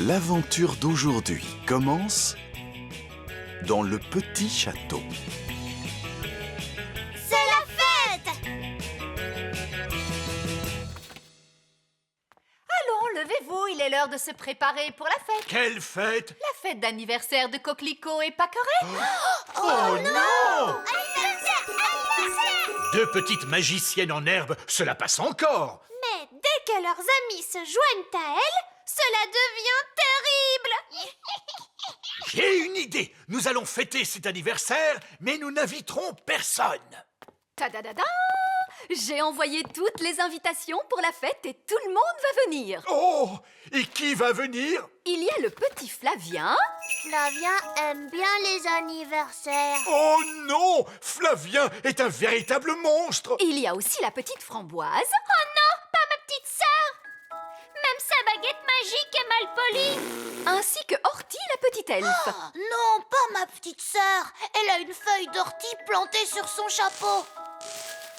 L'aventure d'aujourd'hui commence dans le petit château. C'est la fête! Allons, levez-vous, il est l'heure de se préparer pour la fête. Quelle fête? La fête d'anniversaire de Coquelicot et Paquerette. Oh non! Anniversaire! Deux petites magiciennes en herbe, cela passe encore. Mais dès que leurs amis se joignent à elles, cela devient terrible! J'ai une idée. Nous allons fêter cet anniversaire, mais nous n'inviterons personne. Tadadada! J'ai envoyé toutes les invitations pour la fête et tout le monde va venir. Oh! Et qui va venir? Il y a le petit Flavien. Flavien aime bien les anniversaires. Oh non! Flavien est un véritable monstre. Il y a aussi la petite Framboise. Oh non, pas ma petite sœur! Même sa baguette magique est mal polie. Ainsi que Horty, la petite elfe. Non, pas ma petite sœur. Elle a une feuille d'ortie plantée sur son chapeau.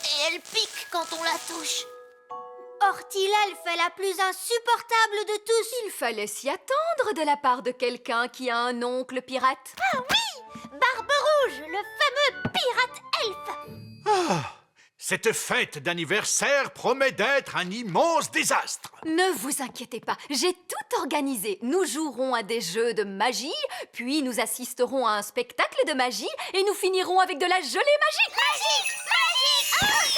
Et elle pique quand on la touche. Horty l'elfe est la plus insupportable de tous. Il fallait s'y attendre de la part de quelqu'un qui a un oncle pirate. Ah oui! Barbe Rouge, le fameux pirate elfe. Cette fête d'anniversaire promet d'être un immense désastre. Ne vous inquiétez pas, j'ai tout organisé. Nous jouerons à des jeux de magie, puis nous assisterons à un spectacle de magie et nous finirons avec de la gelée magique. Magique! Magique!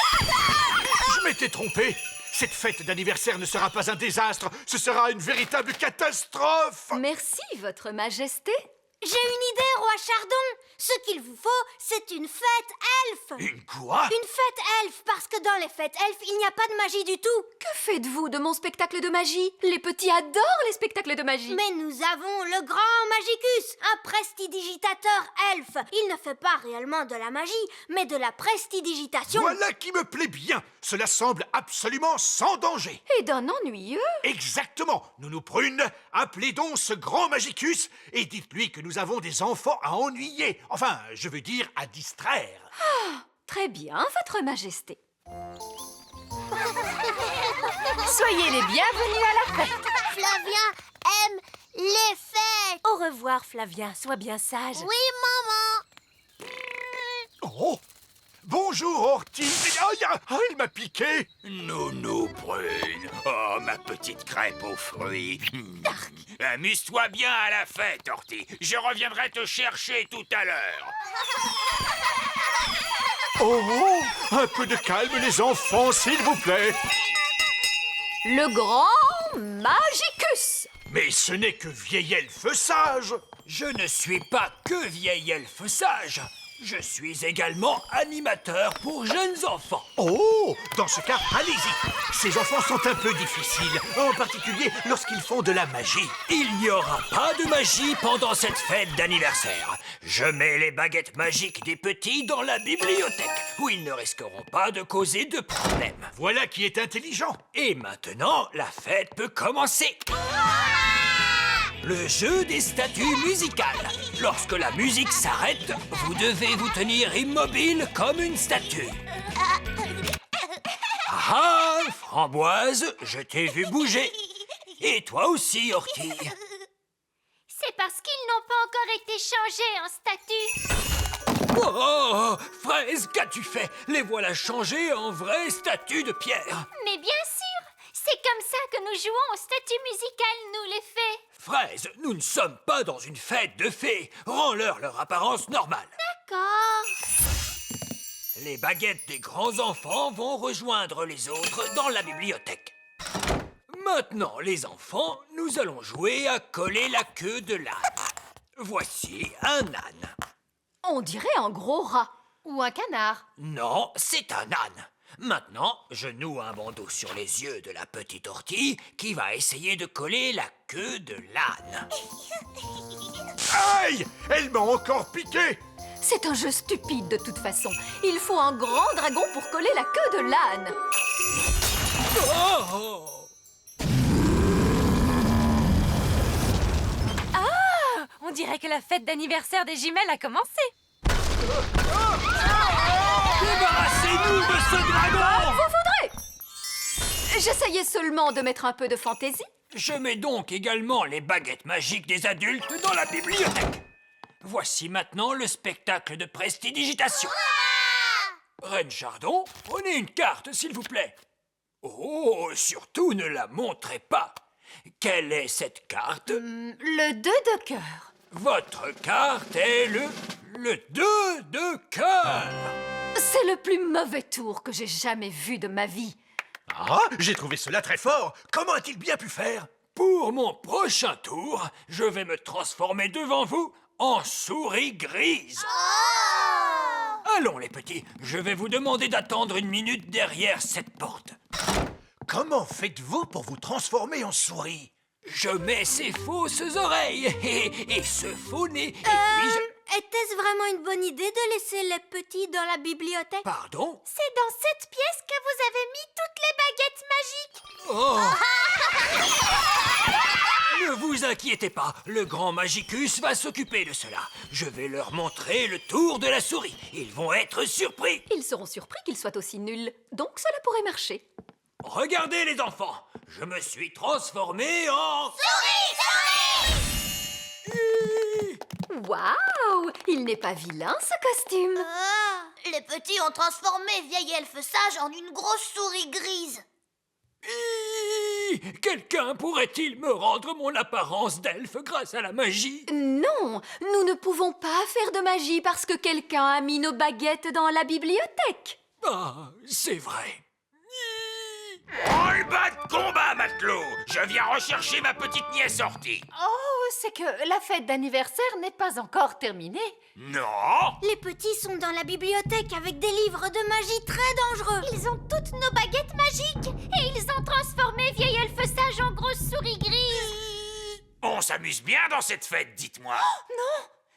Je m'étais trompé. Cette fête d'anniversaire ne sera pas un désastre, ce sera une véritable catastrophe. Merci, Votre Majesté. J'ai une idée, roi Chardon. Ce qu'il vous faut, c'est une fête elfe. Une quoi? Une fête elfe, parce que dans les fêtes elfes, il n'y a pas de magie du tout. Que faites-vous de mon spectacle de magie? Les petits adorent les spectacles de magie. Mais nous avons le grand Magicus, un prestidigitateur elfe. Il ne fait pas réellement de la magie, mais de la prestidigitation. Voilà qui me plaît bien. Cela semble absolument sans danger. Et d'un ennuyeux. Exactement. Nounou Prune, appelez donc ce grand Magicus et dites-lui que nous avons des enfants à ennuyer. Enfin, je veux dire à distraire. Très bien, Votre Majesté. Soyez les bienvenus à la fête. Flavien aime les fêtes. Au revoir, Flavien. Sois bien sage. Oui, maman. Oh! Bonjour, Horty. Il m'a piqué. Nounou Prune, oh ma petite crêpe aux fruits. Amuse-toi bien à la fête, Horty. Je reviendrai te chercher tout à l'heure. Oh! Un peu de calme, les enfants, s'il vous plaît. Le grand Magicus. Mais ce n'est que vieil elfe sage. Je ne suis pas que vieil elfe sage. Je suis également animateur pour jeunes enfants. Oh! Dans ce cas, allez-y. Ces enfants sont un peu difficiles, en particulier lorsqu'ils font de la magie. Il n'y aura pas de magie pendant cette fête d'anniversaire. Je mets les baguettes magiques des petits dans la bibliothèque, où ils ne risqueront pas de causer de problèmes. Voilà qui est intelligent. Et maintenant, la fête peut commencer. Le jeu des statues musicales. Lorsque la musique s'arrête, vous devez vous tenir immobile comme une statue. Ah, Framboise, je t'ai vu bouger. Et toi aussi, Horty. C'est parce qu'ils n'ont pas encore été changés en statue. Oh, Fraise, qu'as-tu fait? Les voilà changés en vraies statues de pierre. Mais bien sûr, c'est comme ça que nous jouons aux statues musicales, nous les fées. Fraise, nous ne sommes pas dans une fête de fées. Rends-leur leur apparence normale. D'accord. Les baguettes des grands enfants vont rejoindre les autres dans la bibliothèque. Maintenant, les enfants, nous allons jouer à coller la queue de l'âne. Voici un âne. On dirait un gros rat. Ou un canard. Non, c'est un âne. Maintenant, je noue un bandeau sur les yeux de la petite Horty qui va essayer de coller la queue de l'âne. Aïe! Elle m'a encore piqué. C'est un jeu stupide de toute façon. Il faut un grand dragon pour coller la queue de l'âne. Oh! On dirait que la fête d'anniversaire des jumelles a commencé. Débarrassez-nous de ce dragon! Vous voudrez J'essayais seulement de mettre un peu de fantaisie. Je mets donc également les baguettes magiques des adultes dans la bibliothèque. Voici maintenant le spectacle de prestidigitation. Reine Chardon, prenez une carte, s'il vous plaît. Oh, surtout ne la montrez pas. Quelle est cette carte? Le 2 de cœur. Votre carte est le 2 de cœur. C'est le plus mauvais tour que j'ai jamais vu de ma vie. Ah, j'ai trouvé cela très fort. Comment a-t-il bien pu faire? Pour mon prochain tour, je vais me transformer devant vous en souris grise. Allons les petits, je vais vous demander d'attendre une minute derrière cette porte. Comment faites-vous pour vous transformer en souris? Je mets ces fausses oreilles et ce faux nez, et puis je... Était-ce vraiment une bonne idée de laisser les petits dans la bibliothèque? Pardon? C'est dans cette pièce que vous avez mis toutes les baguettes magiques. Oh! Ne vous inquiétez pas, le grand Magicus va s'occuper de cela. Je vais leur montrer le tour de la souris. Ils vont être surpris. Ils seront surpris qu'ils soient aussi nuls. Donc cela pourrait marcher. Regardez les enfants, je me suis transformé en... Waouh! Il n'est pas vilain, ce costume. Les petits ont transformé vieil elfe sage en une grosse souris grise. Quelqu'un pourrait-il me rendre mon apparence d'elfe grâce à la magie? Non, nous ne pouvons pas faire de magie parce que quelqu'un a mis nos baguettes dans la bibliothèque. Ah, c'est vrai. Roll-bas de combat, matelot! Je viens rechercher ma petite nièce sortie. Oh, c'est que la fête d'anniversaire n'est pas encore terminée. Non! Les petits sont dans la bibliothèque avec des livres de magie très dangereux. Ils ont toutes nos baguettes magiques et ils ont transformé vieil elfe sage en grosse souris grise. On s'amuse bien dans cette fête, dites-moi.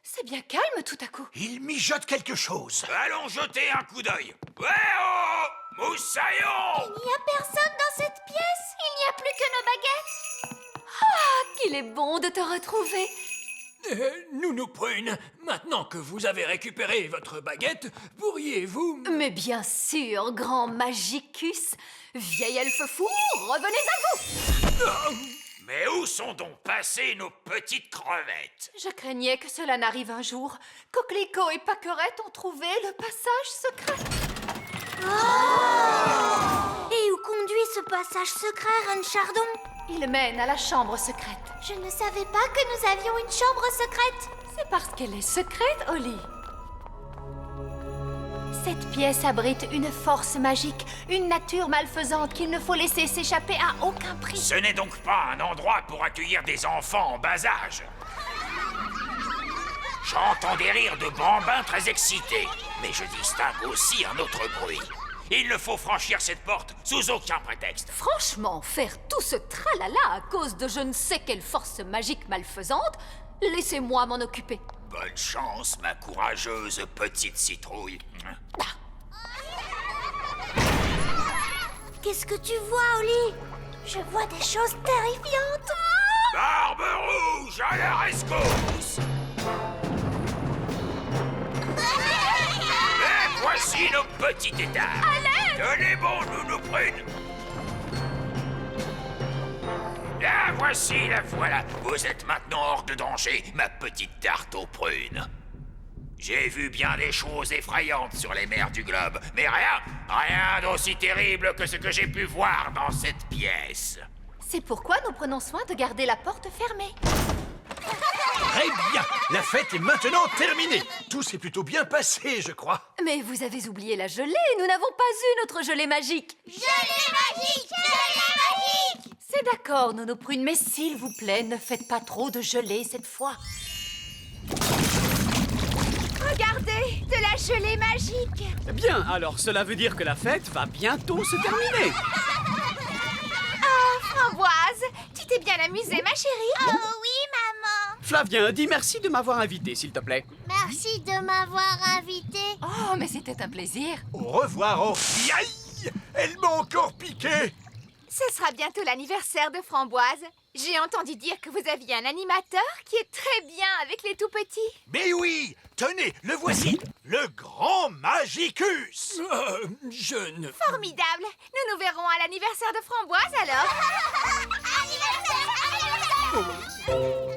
C'est bien calme tout à coup. Il mijote quelque chose. Allons jeter un coup d'œil. Ouais, oh! Moussaillon! Il n'y a personne dans cette pièce. Il n'y a plus que nos baguettes. Qu'il est bon de te retrouver. Nounou Prune, maintenant que vous avez récupéré votre baguette, pourriez-vous... Mais bien sûr, grand Magicus. Vieil elfe fou, revenez à vous. Mais où sont donc passées nos petites crevettes? Je craignais que cela n'arrive un jour. Coquelicot et Paquerette ont trouvé le passage secret. Et où conduit ce passage secret, Reine Chardon? Il mène à la chambre secrète. Je ne savais pas que nous avions une chambre secrète. C'est parce qu'elle est secrète, Holly. Cette pièce abrite une force magique, une nature malfaisante qu'il ne faut laisser s'échapper à aucun prix. Ce n'est donc pas un endroit pour accueillir des enfants en bas âge. J'entends des rires de bambins très excités, mais je distingue aussi un autre bruit. Il ne faut franchir cette porte sous aucun prétexte. Franchement, faire tout ce tralala à cause de je ne sais quelle force magique malfaisante, laissez-moi m'en occuper. Bonne chance, ma courageuse petite citrouille. Qu'est-ce que tu vois, Holly? Je vois des choses terrifiantes. Barbe rouge à la rescousse! Et voici nos petits étages. Tenez bon, Nounou Prune. La voici, la voilà. Vous êtes maintenant hors de danger, ma petite tarte aux prunes. J'ai vu bien des choses effrayantes sur les mers du globe, mais rien d'aussi terrible que ce que j'ai pu voir dans cette pièce. C'est pourquoi nous prenons soin de garder la porte fermée. Très bien. La fête est maintenant terminée. Tout s'est plutôt bien passé, je crois. Mais vous avez oublié la gelée, nous n'avons pas eu notre gelée magique. Gelée magique! Gelée magique! C'est d'accord, Nounou Prune, mais s'il vous plaît, ne faites pas trop de gelée cette fois. Regardez, de la gelée magique. Bien, alors cela veut dire que la fête va bientôt se terminer. Framboise, tu t'es bien amusée, ma chérie? Oh oui, maman. Flavien, dis merci de m'avoir invité, s'il te plaît. Merci de m'avoir invité. Oh, mais c'était un plaisir. Au revoir, Ortie. Aïe! Elle m'a encore piqué. Ce sera bientôt l'anniversaire de Framboise. J'ai entendu dire que vous aviez un animateur qui est très bien avec les tout-petits. Mais oui, tenez, le voici, le grand Magicus. Je ne... Formidable. Nous nous verrons à l'anniversaire de Framboise alors. Anniversaire, anniversaire.